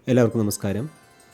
എല്ലാവർക്കും നമസ്കാരം.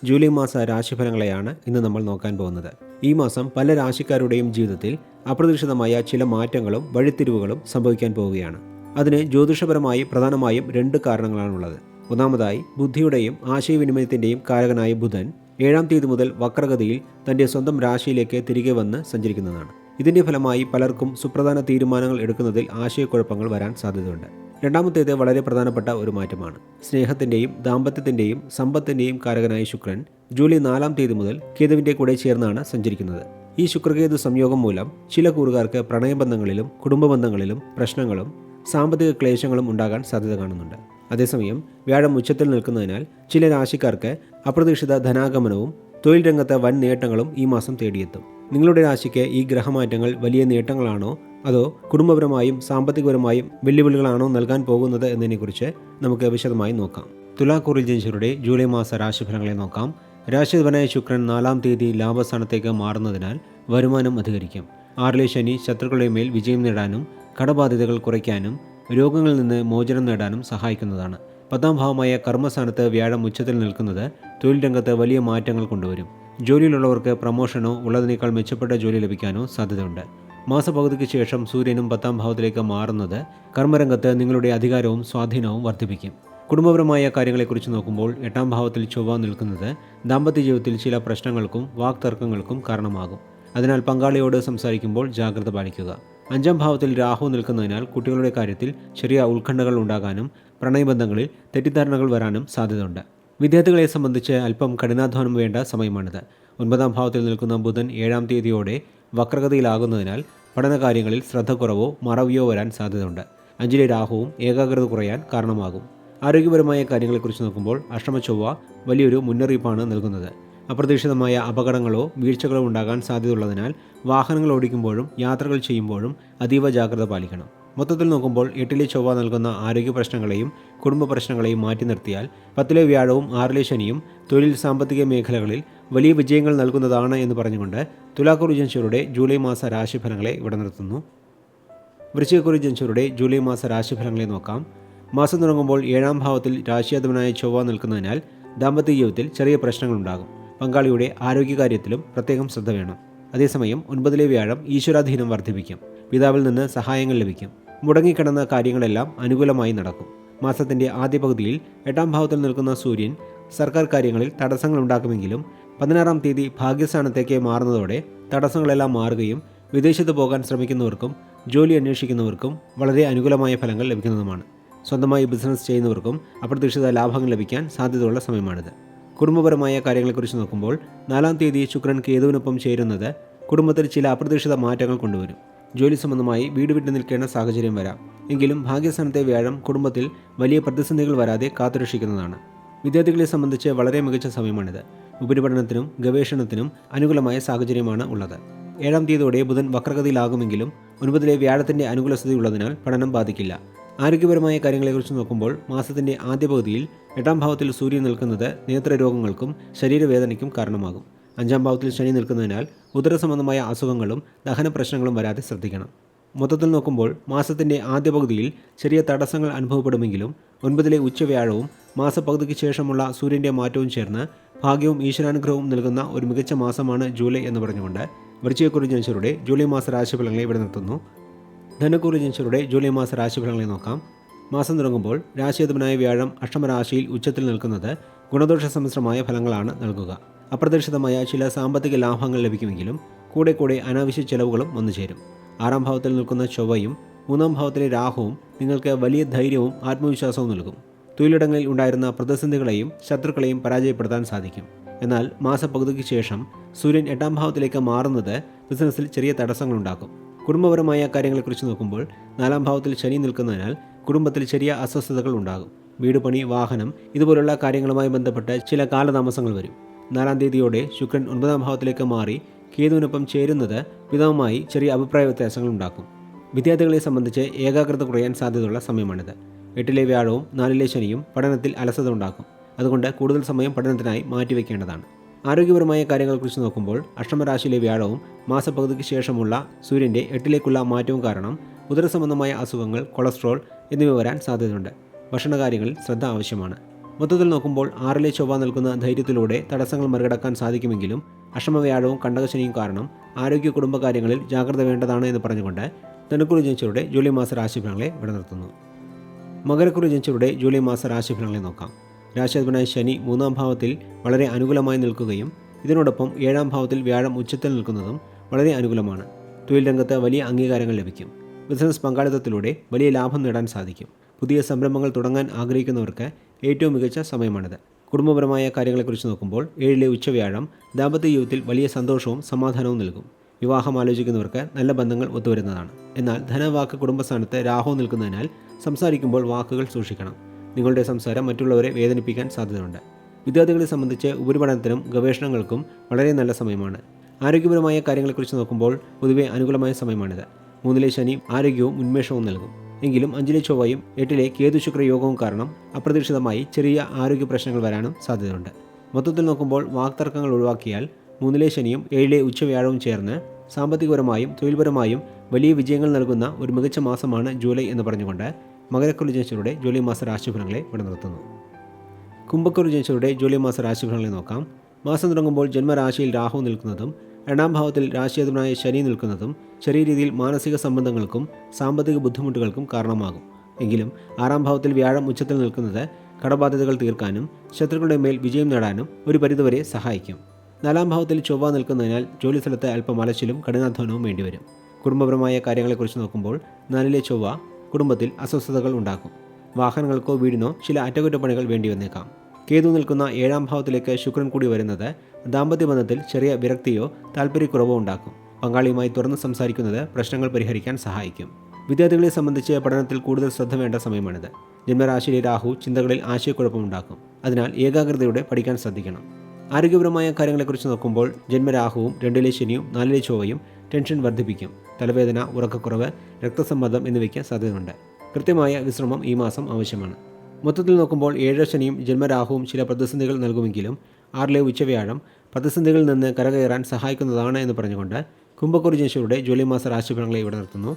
ജൂലൈ മാസ രാശിഫലങ്ങളെയാണ് ഇന്ന് നമ്മൾ നോക്കാൻ പോകുന്നത്. ഈ മാസം പല രാശിക്കാരുടെയും ജീവിതത്തിൽ അപ്രതീക്ഷിതമായ ചില മാറ്റങ്ങളും വഴിത്തിരിവുകളും സംഭവിക്കാൻ പോവുകയാണ്. അതിന് ജ്യോതിഷപരമായി പ്രധാനമായും 2 കാരണങ്ങളാണുള്ളത്. ഒന്നാമതായി, ബുദ്ധിയുടെയും ആശയവിനിമയത്തിൻ്റെയും കാരകനായ ബുധൻ 7-ാം തീയതി മുതൽ വക്രഗതിയിൽ തൻ്റെ സ്വന്തം രാശിയിലേക്ക് തിരികെ വന്ന് സഞ്ചരിക്കുന്നതാണ്. ഇതിൻ്റെ ഫലമായി പലർക്കും സുപ്രധാന തീരുമാനങ്ങൾ എടുക്കുന്നതിൽ ആശയക്കുഴപ്പങ്ങൾ വരാൻ സാധ്യതയുണ്ട്. രണ്ടാമത്തേത് വളരെ പ്രധാനപ്പെട്ട ഒരു മാറ്റമാണ്. സ്നേഹത്തിൻ്റെയും ദാമ്പത്യത്തിൻ്റെയും സമ്പത്തിൻ്റെയും കാരകനായ ശുക്രൻ ജൂലൈ 4-ാം തീയതി മുതൽ കേതുവിൻ്റെ കൂടെ ചേർന്നാണ് സഞ്ചരിക്കുന്നത്. ഈ ശുക്രകേതു സംയോഗം മൂലം ചില കൂറുകാർക്ക് പ്രണയബന്ധങ്ങളിലും കുടുംബബന്ധങ്ങളിലും പ്രശ്നങ്ങളും സാമ്പത്തിക ക്ലേശങ്ങളും ഉണ്ടാകാൻ സാധ്യത കാണുന്നുണ്ട്. അതേസമയം വ്യാഴം ഉച്ചത്തിൽ നിൽക്കുന്നതിനാൽ ചില രാശിക്കാർക്ക് അപ്രതീക്ഷിത ധനാഗമനവും തൊഴിൽ രംഗത്ത് വൻ നേട്ടങ്ങളും ഈ മാസം തേടിയെത്തും. നിങ്ങളുടെ രാശിക്ക് ഈ ഗ്രഹമാറ്റങ്ങൾ വലിയ നേട്ടങ്ങളാണോ അതോ കുടുംബപരമായും സാമ്പത്തികപരമായും വെല്ലുവിളികളാണോ നൽകാൻ പോകുന്നത് എന്നതിനെക്കുറിച്ച് നമുക്ക് വിശദമായി നോക്കാം. തുലാക്കൂറിൽ ജനിച്ചവരുടെ ജൂലൈ മാസ രാശിഫലങ്ങളെ നോക്കാം. രാശിധിപനായ ശുക്രൻ 4-ാം തീയതി ലാഭസ്ഥാനത്തേക്ക് മാറുന്നതിനാൽ വരുമാനം അധികരിക്കും. 6-ലെ ശനി ശത്രുക്കളുടെ മേൽ വിജയം നേടാനും കടബാധ്യതകൾ കുറയ്ക്കാനും രോഗങ്ങളിൽ നിന്ന് മോചനം നേടാനും സഹായിക്കുന്നതാണ്. 10-ാം ഭാവമായ കർമ്മസ്ഥാനത്ത് വ്യാഴം ഉച്ചത്തിൽ നിൽക്കുന്നത് തൊഴിൽ രംഗത്ത് വലിയ മാറ്റങ്ങൾ കൊണ്ടുവരും. ജോലിയിലുള്ളവർക്ക് പ്രമോഷനോ ഉള്ളതിനേക്കാൾ മെച്ചപ്പെട്ട ജോലി ലഭിക്കാനോ സാധ്യതയുണ്ട്. മാസപകുതിക്ക് ശേഷം സൂര്യനും 10-ാം ഭാവത്തിലേക്ക് മാറുന്നത് കർമ്മരംഗത്ത് നിങ്ങളുടെ അധികാരവും സ്വാധീനവും വർദ്ധിപ്പിക്കും. കുടുംബപരമായ കാര്യങ്ങളെക്കുറിച്ച് നോക്കുമ്പോൾ 8-ാം ഭാവത്തിൽ ചൊവ്വ നിൽക്കുന്നത് ദാമ്പത്യ ജീവിതത്തിൽ ചില പ്രശ്നങ്ങൾക്കും വാക്തർക്കങ്ങൾക്കും കാരണമാകും. അതിനാൽ പങ്കാളിയോട് സംസാരിക്കുമ്പോൾ ജാഗ്രത പാലിക്കുക. 5-ാം ഭാവത്തിൽ രാഹു നിൽക്കുന്നതിനാൽ കുട്ടികളുടെ കാര്യത്തിൽ ചെറിയ ഉത്കണ്ഠകൾ ഉണ്ടാകാനും പ്രണയബന്ധങ്ങളിൽ തെറ്റിദ്ധാരണകൾ വരാനും സാധ്യതയുണ്ട്. വിദ്യാർത്ഥികളെ സംബന്ധിച്ച് അല്പം കഠിനാധ്വാനം വേണ്ട സമയമാണിത്. 9-ാം ഭാവത്തിൽ നിൽക്കുന്ന ബുധൻ 7-ാം തീയതിയോടെ വക്രഗതിയിലാകുന്നതിനാൽ പഠനകാര്യങ്ങളിൽ ശ്രദ്ധക്കുറവോ മറവിയോ വരാൻ സാധ്യതയുണ്ട്. 5-ലെ രാഹുവും ഏകാഗ്രത കുറയാൻ കാരണമാകും. ആരോഗ്യപരമായ കാര്യങ്ങളെക്കുറിച്ച് നോക്കുമ്പോൾ അഷ്ടമ ചൊവ്വ വലിയൊരു മുന്നറിയിപ്പാണ് നൽകുന്നത്. അപ്രതീക്ഷിതമായ അപകടങ്ങളോ വീഴ്ചകളോ ഉണ്ടാകാൻ സാധ്യതയുള്ളതിനാൽ വാഹനങ്ങൾ ഓടിക്കുമ്പോഴും യാത്രകൾ ചെയ്യുമ്പോഴും അതീവ ജാഗ്രത പാലിക്കണം. മൊത്തത്തിൽ നോക്കുമ്പോൾ 8-ലെ ചൊവ്വ നൽകുന്ന ആരോഗ്യ പ്രശ്നങ്ങളെയും കുടുംബ പ്രശ്നങ്ങളെയും മാറ്റി നിർത്തിയാൽ 10-ലെ വ്യാഴവും 6-ലെ ശനിയും തൊഴിൽ സാമ്പത്തിക മേഖലകളിൽ വലിയ വിജയങ്ങൾ നൽകുന്നതാണ് എന്ന് പറഞ്ഞുകൊണ്ട് തുലാക്കൂറിൽ ജനിച്ചവരുടെ ജൂലൈ മാസ രാശിഫലങ്ങളെ ഇവിടെ നിർത്തുന്നു. വൃശ്ചികക്കൂറിൽ ജനിച്ചവരുടെ ജൂലൈ മാസ രാശിഫലങ്ങളെ നോക്കാം. മാസം തുടങ്ങുമ്പോൾ 7-ാം ഭാവത്തിൽ രാശിയാധിപനായ ചൊവ്വ നിൽക്കുന്നതിനാൽ ദാമ്പത്യ ജീവിതത്തിൽ ചെറിയ പ്രശ്നങ്ങളുണ്ടാകും. പങ്കാളിയുടെ ആരോഗ്യകാര്യത്തിലും പ്രത്യേകം ശ്രദ്ധ വേണം. അതേസമയം 9-ലെ വ്യാഴം ഈശ്വരാധീനം വർദ്ധിപ്പിക്കും. പിതാവിൽ നിന്ന് സഹായങ്ങൾ ലഭിക്കും. മുടങ്ങിക്കിടന്ന കാര്യങ്ങളെല്ലാം അനുകൂലമായി നടക്കും. മാസത്തിൻ്റെ ആദ്യ പകുതിയിൽ 8-ാം ഭാവത്തിൽ നിൽക്കുന്ന സൂര്യൻ സർക്കാർ കാര്യങ്ങളിൽ തടസ്സങ്ങൾ ഉണ്ടാക്കുമെങ്കിലും 16-ാം തീയതി ഭാഗ്യസ്ഥാനത്തേക്ക് മാറുന്നതോടെ തടസ്സങ്ങളെല്ലാം മാറുകയും വിദേശത്ത് പോകാൻ ശ്രമിക്കുന്നവർക്കും ജോലി അന്വേഷിക്കുന്നവർക്കും വളരെ അനുകൂലമായ ഫലങ്ങൾ ലഭിക്കുന്നതുമാണ്. സ്വന്തമായി ബിസിനസ് ചെയ്യുന്നവർക്കും അപ്രതീക്ഷിത ലാഭങ്ങൾ ലഭിക്കാൻ സാധ്യതയുള്ള സമയമാണിത്. കുടുംബപരമായ കാര്യങ്ങളെക്കുറിച്ച് നോക്കുമ്പോൾ 4-ാം തീയതി ശുക്രൻ കേതുവിനൊപ്പം ചേരുന്നത് കുടുംബത്തിൽ ചില അപ്രതീക്ഷിത മാറ്റങ്ങൾ കൊണ്ടുവരും. ജോലി സംബന്ധമായി വീട് വിട്ടു നിൽക്കേണ്ട സാഹചര്യം വരാം. എങ്കിലും ഭാഗ്യസ്ഥാനത്തെ വ്യാഴം കുടുംബത്തിൽ വലിയ പ്രതിസന്ധികൾ വരാതെ കാത്തുരക്ഷിക്കുന്നതാണ്. വിദ്യാർത്ഥികളെ സംബന്ധിച്ച് വളരെ മികച്ച സമയമാണിത്. ഉപരിപഠനത്തിനും ഗവേഷണത്തിനും അനുകൂലമായ സാഹചര്യമാണ് ഉള്ളത്. 7-ാം തീയതിയോടെ ബുധൻ വക്രഗതിയിലാകുമെങ്കിലും 9-ലെ വ്യാഴത്തിൻ്റെ അനുകൂലസ്ഥതയുള്ളതിനാൽ പഠനം ബാധിക്കില്ല. ആരോഗ്യപരമായ കാര്യങ്ങളെക്കുറിച്ച് നോക്കുമ്പോൾ മാസത്തിൻ്റെ ആദ്യ പകുതിയിൽ 8-ാം ഭാവത്തിൽ സൂര്യൻ നിൽക്കുന്നത് നേത്രരോഗങ്ങൾക്കും ശരീരവേദനയ്ക്കും കാരണമാകും. 5-ാം ഭാവത്തിൽ ശനി നിൽക്കുന്നതിനാൽ ഉദരസംബന്ധമായ അസുഖങ്ങളും ദഹന പ്രശ്നങ്ങളും വരാതെ ശ്രദ്ധിക്കണം. മൊത്തത്തിൽ നോക്കുമ്പോൾ മാസത്തിൻ്റെ ആദ്യ പകുതിയിൽ ചെറിയ തടസ്സങ്ങൾ അനുഭവപ്പെടുമെങ്കിലും 9-ലെ ഉച്ചവ്യാഴവും മാസപകുതിക്ക് ശേഷമുള്ള സൂര്യൻ്റെ മാറ്റവും ചേർന്ന് ഭാഗ്യവും ഈശ്വരാനുഗ്രഹവും നൽകുന്ന ഒരു മികച്ച മാസമാണ് ജൂലൈ എന്ന് പറഞ്ഞുകൊണ്ട് വൃശ്ചികക്കൂറിൽ ജനിച്ചവരുടെ ജൂലൈ മാസ രാശിഫലങ്ങളെ ഇവിടെ നിർത്തുന്നു. ധനുക്കൂറിൽ ജനിച്ചവരുടെ ജൂലൈ മാസ രാശിഫലങ്ങളെ നോക്കാം. മാസം തുടങ്ങുമ്പോൾ രാശിയധിപനായ വ്യാഴം അഷ്ടമരാശിയിൽ ഉച്ചത്തിൽ നിൽക്കുന്നത് ഗുണദോഷ സമ്മിശ്രമായ ഫലങ്ങളാണ് നൽകുക. അപ്രതീക്ഷിതമായ ചില സാമ്പത്തിക ലാഭങ്ങൾ ലഭിക്കുമെങ്കിലും കൂടെ കൂടെ അനാവശ്യ ചെലവുകളും വന്നു ചേരും. 6-ാം ഭാവത്തിൽ നിൽക്കുന്ന ചൊവ്വയും 3-ാം ഭാവത്തിലെ രാഹുവും നിങ്ങൾക്ക് വലിയ ധൈര്യവും ആത്മവിശ്വാസവും നൽകും. തൊഴിലിടങ്ങളിൽ ഉണ്ടായിരുന്ന പ്രതിസന്ധികളെയും ശത്രുക്കളെയും പരാജയപ്പെടുത്താൻ സാധിക്കും. എന്നാൽ മാസപകുതിക്ക് ശേഷം സൂര്യൻ 8-ാം ഭാവത്തിലേക്ക് മാറുന്നത് ബിസിനസ്സിൽ ചെറിയ തടസ്സങ്ങളുണ്ടാക്കും. കുടുംബപരമായ കാര്യങ്ങളെക്കുറിച്ച് നോക്കുമ്പോൾ 4-ാം ഭാവത്തിൽ ശനി നിൽക്കുന്നതിനാൽ കുടുംബത്തിൽ ചെറിയ അസ്വസ്ഥതകൾ ഉണ്ടാകും. വീട് പണി, വാഹനം ഇതുപോലുള്ള കാര്യങ്ങളുമായി ബന്ധപ്പെട്ട് ചില കാലതാമസങ്ങൾ വരും. 4-ാം തീയതിയോടെ ശുക്രൻ 9-ാം ഭാവത്തിലേക്ക് മാറി കേതുവിനൊപ്പം ചേരുന്നത് പിതാവുമായി ചെറിയ അഭിപ്രായ വ്യത്യാസങ്ങൾ ഉണ്ടാക്കും. വിദ്യാർത്ഥികളെ സംബന്ധിച്ച് ഏകാഗ്രത കുറയാൻ സാധ്യതയുള്ള സമയമാണിത്. 8-ലെ വ്യാഴവും 4-ലെ ശനിയും പഠനത്തിൽ അലസത ഉണ്ടാക്കും. അതുകൊണ്ട് കൂടുതൽ സമയം പഠനത്തിനായി മാറ്റിവെക്കേണ്ടതാണ്. ആരോഗ്യപരമായ കാര്യങ്ങളെക്കുറിച്ച് നോക്കുമ്പോൾ അഷ്ടമരാശിയിലെ വ്യാഴവും മാസപകുതിക്ക് ശേഷമുള്ള സൂര്യൻ്റെ 8-ലേക്കുള്ള മാറ്റവും കാരണം ഉദരസംബന്ധമായ അസുഖങ്ങൾ, കൊളസ്ട്രോൾ എന്നിവ വരാൻ സാധ്യതയുണ്ട്. ഭക്ഷണകാര്യങ്ങളിൽ ശ്രദ്ധ ആവശ്യമാണ്. മൊത്തത്തിൽ നോക്കുമ്പോൾ 6-ലെ ചൊവ്വ നൽകുന്ന ധൈര്യത്തിലൂടെ തടസ്സങ്ങൾ മറികടക്കാൻ സാധിക്കുമെങ്കിലും അഷ്ടമവ്യാഴവും കണ്ടകശനിയും കാരണം ആരോഗ്യ കുടുംബകാര്യങ്ങളിൽ ജാഗ്രത വേണ്ടതാണ് എന്ന് പറഞ്ഞുകൊണ്ട് ധനുക്കുറി ജനിച്ചവരുടെ ജൂലൈ മാസ രാശിഫലങ്ങളെ ഇവിടെ നിർത്തുന്നു. മകരക്കുറി ജനിച്ചവരുടെ ജൂലൈ മാസ രാശിഫലങ്ങളെ നോക്കാം. രാശിയാധിപനായ ശനി 3-ാം ഭാവത്തിൽ വളരെ അനുകൂലമായി നിൽക്കുകയും ഇതിനോടൊപ്പം 7-ാം ഭാവത്തിൽ വ്യാഴം ഉച്ചത്തിൽ നിൽക്കുന്നതും വളരെ അനുകൂലമാണ്. തൊഴിൽ രംഗത്ത് വലിയ അംഗീകാരങ്ങൾ ലഭിക്കും. ബിസിനസ് പങ്കാളിത്തത്തിലൂടെ വലിയ ലാഭം നേടാൻ സാധിക്കും. പുതിയ സംരംഭങ്ങൾ തുടങ്ങാൻ ആഗ്രഹിക്കുന്നവർക്ക് ഏറ്റവും മികച്ച സമയമാണിത്. കുടുംബപരമായ കാര്യങ്ങളെക്കുറിച്ച് നോക്കുമ്പോൾ 7-ലെ ഉച്ചവ്യാഴം ദാമ്പത്യ ജീവിതത്തിൽ വലിയ സന്തോഷവും സമാധാനവും നൽകും. വിവാഹം ആലോചിക്കുന്നവർക്ക് നല്ല ബന്ധങ്ങൾ ഒത്തുവരുന്നതാണ്. എന്നാൽ ധനവാക്ക് കുടുംബസ്ഥാനത്ത് രാഹു നിൽക്കുന്നതിനാൽ സംസാരിക്കുമ്പോൾ വാക്കുകൾ സൂക്ഷിക്കണം. നിങ്ങളുടെ സംസാരം മറ്റുള്ളവരെ വേദനിപ്പിക്കാൻ സാധ്യതയുണ്ട്. വിദ്യാർത്ഥികളെ സംബന്ധിച്ച് ഉപരിപഠനത്തിനും ഗവേഷണങ്ങൾക്കും വളരെ നല്ല സമയമാണ്. ആരോഗ്യപരമായ കാര്യങ്ങളെക്കുറിച്ച് നോക്കുമ്പോൾ പൊതുവെ അനുകൂലമായ സമയമാണിത്. 3-ലെ ശനി ആരോഗ്യവും ഉന്മേഷവും നൽകും. എങ്കിലും 5-ലെ ചൊവ്വയും 8-ലെ കേതു ശുക്ര യോഗവും കാരണം അപ്രതീക്ഷിതമായി ചെറിയ ആരോഗ്യ പ്രശ്നങ്ങൾ വരാനും സാധ്യതയുണ്ട്. മൊത്തത്തിൽ നോക്കുമ്പോൾ വാക്തർക്കങ്ങൾ ഒഴിവാക്കിയാൽ 3-ലെ ശനിയും 7-ലെ ഉച്ചവ്യാഴവും ചേർന്ന് സാമ്പത്തികപരമായും തൊഴിൽപരമായും വലിയ വിജയങ്ങൾ നൽകുന്ന ഒരു മികച്ച മാസമാണ് ജൂലൈ എന്ന് പറഞ്ഞുകൊണ്ട് മകരക്കുറി ജനിച്ചവരുടെ ജൂലൈ മാസ രാശിഫലങ്ങളെ ഇവിടെ നിർത്തുന്നു. കുംഭക്കുറി ജനിച്ചവരുടെ ജൂലൈ മാസ രാശിഫലങ്ങളെ നോക്കാം. മാസം തുടങ്ങുമ്പോൾ ജന്മരാശിയിൽ രാഹു നിൽക്കുന്നതും 2-ാം ഭാവത്തിൽ രാശിയാധിപനായ ശനി നിൽക്കുന്നതും ചെറിയ രീതിയിൽ മാനസിക സംബന്ധങ്ങൾക്കും സാമ്പത്തിക ബുദ്ധിമുട്ടുകൾക്കും കാരണമാകും. എങ്കിലും 6-ാം ഭാവത്തിൽ വ്യാഴം ഉച്ചത്തിൽ നിൽക്കുന്നത് കടബാധ്യതകൾ തീർക്കാനും ശത്രുക്കളുടെ മേൽ വിജയം നേടാനും ഒരു പരിധിവരെ സഹായിക്കും. 4-ാം ഭാവത്തിൽ ചൊവ്വ നിൽക്കുന്നതിനാൽ ജോലിസ്ഥലത്ത് അല്പം അലച്ചിലും കഠിനാധ്വാനവും വേണ്ടിവരും. കുടുംബപരമായ കാര്യങ്ങളെക്കുറിച്ച് നോക്കുമ്പോൾ 4-ലെ ചൊവ്വ കുടുംബത്തിൽ അസ്വസ്ഥതകൾ ഉണ്ടാക്കും. വാഹനങ്ങൾക്കോ വീടിനോ ചില അറ്റകുറ്റപ്പണികൾ വേണ്ടി വന്നേക്കാം. കേതു നിൽക്കുന്ന 7-ാം ഭാവത്തിലേക്ക് ശുക്രൻ കൂടി വരുന്നത് ദാമ്പത്യ ബന്ധത്തിൽ ചെറിയ വിരക്തിയോ താല്പര്യക്കുറവോ ഉണ്ടാക്കും. പങ്കാളിയുമായി തുറന്ന് സംസാരിക്കുന്നത് പ്രശ്നങ്ങൾ പരിഹരിക്കാൻ സഹായിക്കും. വിദ്യാർത്ഥികളെ സംബന്ധിച്ച് പഠനത്തിൽ കൂടുതൽ ശ്രദ്ധ വേണ്ട സമയമാണിത്. ജന്മരാശിയിലെ രാഹു ചിന്തകളിൽ ആശയക്കുഴപ്പമുണ്ടാക്കും. അതിനാൽ ഏകാഗ്രതയോടെ പഠിക്കാൻ ശ്രദ്ധിക്കണം. ആരോഗ്യപരമായ കാര്യങ്ങളെക്കുറിച്ച് നോക്കുമ്പോൾ ജന്മരാഹുവും 2-ലെ ശനിയും 4-ലെ ചൊവ്വയും ടെൻഷൻ വർദ്ധിപ്പിക്കും. തലവേദന, ഉറക്കക്കുറവ്, രക്തസമ്മർദ്ദം എന്നിവയ്ക്ക് സാധ്യതയുണ്ട്. കൃത്യമായ വിശ്രമം ഈ മാസം ആവശ്യമാണ്. മൊത്തത്തിൽ നോക്കുമ്പോൾ 7-ലെ ശനിയും ജന്മരാഹുവും ചില പ്രതിസന്ധികൾ നൽകുമെങ്കിലും 6-ലെ ഉച്ചവ്യാഴം പ്രതിസന്ധികളിൽ നിന്ന് കരകയറാൻ സഹായിക്കുന്നതാണ് എന്ന് പറഞ്ഞുകൊണ്ട് കുംഭക്കുറി ജനിച്ചവരുടെ ജൂലൈ മാസ രാശിഫലങ്ങളെ ഇവിടെ നിർത്തുന്നു.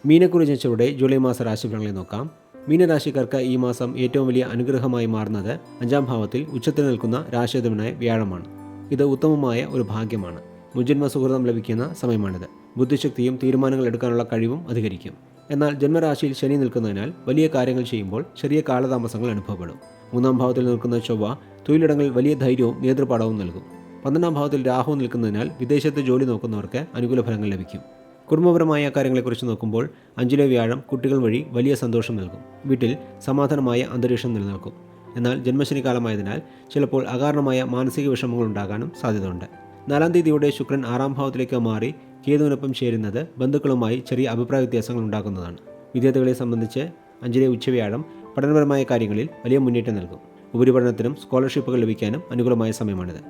മീനക്കുറി ജനിച്ചവരുടെ ജൂലൈ മാസ രാശിഫലങ്ങളെ നോക്കാം. മീനരാശിക്കാർക്ക് ഈ മാസം ഏറ്റവും വലിയ അനുഗ്രഹമായി മാറുന്നത് 5-ാം ഭാവത്തിൽ ഉച്ചത്തിൽ നിൽക്കുന്ന രാശിയാധിപനായ വ്യാഴമാണ്. ഇത് ഉത്തമമായ ഒരു ഭാഗ്യമാണ്. മുജ്ജന്മ സുഹൃതം ലഭിക്കുന്ന സമയമാണിത്. ബുദ്ധിശക്തിയും തീരുമാനങ്ങൾ എടുക്കാനുള്ള കഴിവും അധികരിക്കും. എന്നാൽ ജന്മരാശിയിൽ ശനി നിൽക്കുന്നതിനാൽ വലിയ കാര്യങ്ങൾ ചെയ്യുമ്പോൾ ചെറിയ കാലതാമസങ്ങൾ അനുഭവപ്പെടും. 3-ാം ഭാവത്തിൽ നിൽക്കുന്ന ചൊവ്വ തൊഴിലിടങ്ങളിൽ വലിയ ധൈര്യവും നേതൃപാഠവും നൽകും. 12-ാം ഭാവത്തിൽ രാഹു നിൽക്കുന്നതിനാൽ വിദേശത്ത് ജോലി നോക്കുന്നവർക്ക് അനുകൂല ഫലങ്ങൾ ലഭിക്കും. കുടുംബപരമായ കാര്യങ്ങളെക്കുറിച്ച് നോക്കുമ്പോൾ 5-ലെ വ്യാഴം കുട്ടികൾ വഴി വലിയ സന്തോഷം നൽകും. വീട്ടിൽ സമാധാനമായ അന്തരീക്ഷം നിലനിൽക്കും. എന്നാൽ ജന്മശനി കാലമായതിനാൽ ചിലപ്പോൾ അകാരണമായ മാനസിക വിഷമങ്ങൾ ഉണ്ടാകാനും സാധ്യതയുണ്ട്. 4-ാം തീയതിയോടെ ശുക്രൻ 6-ാം ഭാവത്തിലേക്ക് മാറി കേതുവിനൊപ്പം ചേരുന്നത് ബന്ധുക്കളുമായി ചെറിയ അഭിപ്രായ വ്യത്യാസങ്ങൾ ഉണ്ടാക്കുന്നതാണ്. വിദ്യാർത്ഥികളെ സംബന്ധിച്ച് 5-ലെ ഉച്ചവ്യാഴം പഠനപരമായ കാര്യങ്ങളിൽ വലിയ മുന്നേറ്റം നൽകും. ഉപരിപഠനത്തിനും സ്കോളർഷിപ്പുകൾ ലഭിക്കാനും അനുകൂലമായ സമയമാണിത്.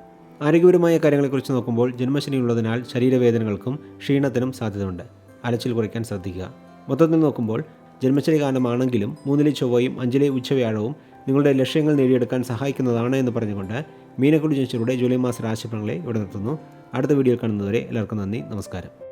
ആരോഗ്യപരമായ കാര്യങ്ങളെക്കുറിച്ച് നോക്കുമ്പോൾ ജന്മശനിയുള്ളതിനാൽ ശരീരവേദനകൾക്കും ക്ഷീണത്തിനും സാധ്യതയുണ്ട്. അലച്ചിൽ കുറയ്ക്കാൻ ശ്രദ്ധിക്കുക. മൊത്തത്തിൽ നോക്കുമ്പോൾ ജന്മശനി കാലമാണെങ്കിലും 3-ലെ ചൊവ്വയും 5-ലെ ഉച്ചവ്യാഴവും നിങ്ങളുടെ ലക്ഷ്യങ്ങൾ നേടിയെടുക്കാൻ സഹായിക്കുന്നതാണ് എന്ന് പറഞ്ഞുകൊണ്ട് മീനക്കുറി ജനിച്ചവരുടെ ജൂലൈ മാസ രാശിഫലങ്ങളെ ഇവിടെ നിർത്തുന്നു. അടുത്ത വീഡിയോയിൽ കാണുന്നതുവരെ എല്ലാവർക്കും നന്ദി, നമസ്കാരം.